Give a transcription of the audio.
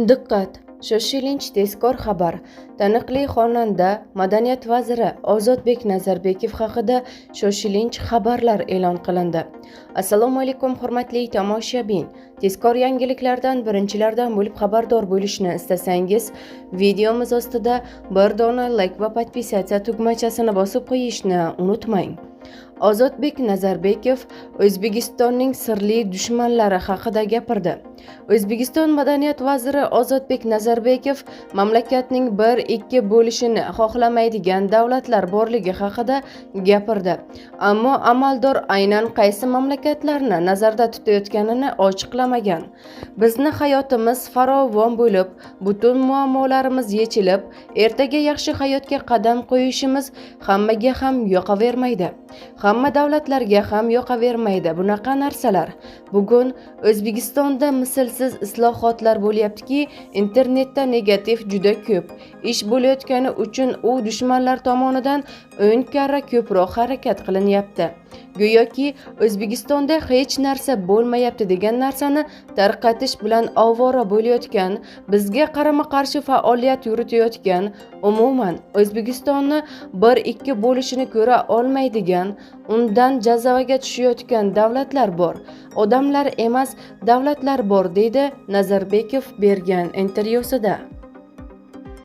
Diqqat! Shoshilinch tezkor xabar. Taniqli xonanda, madaniyat vaziri Ozodbek Nazarbekov haqida shoshilinch xabarlar e'lon qilindi. Assalomu alaykum hurmatli tomoshabin. Tezkor yangiliklardan birinchilardan bo'lib xabardor bo'lishni istasangiz, videomiz ostida bir dona like va podpisatsiya tugmachasini bosib qo'yishni unutmang. Ozodbek Nazarbekov O'zbekistonning sirli dushmanlari haqida gapirdi. O'zbekiston madaniyat vaziri Ozodbek Nazarbekov mamlakatning 1-2 bo'lishini xohlamaydigan davlatlar borligi haqida gapirdi. Ammo amaldor aynan qaysi mamlakatlarni nazarda tutayotganini ochiqlamagan. Bizni hayotimiz farovon bo'lib, butun muammolarimiz yechilib, ertaga yaxshi hayotga qadam qo'yishimiz hammaga ham yoqavermaydi. Hamma davlatlarga ham yoqavermaydi bunaqa narsalar. Bugun O'zbekistonda mislsiz islohotlar bo'lyaptiki, internetda negativ juda ko'p. Ish bo'layotgani uchun u dushmanlar tomonidan 10 karra ko'proq harakat qilinyapti. Go'yoki O'zbekistonda hech narsa bo'lmayapti degan narsani tarqatish bilan ovora bo'layotgan, bizga qarama-qarshi faoliyat yuritayotgan, umuman O'zbekistonni 1-2 bo'lishini ko'ra olmaydigan, undan jazavaga tushayotgan davlatlar bor. Odamlar emas, davlatlar bor, deydi Nazarbekov bergan intervyusida.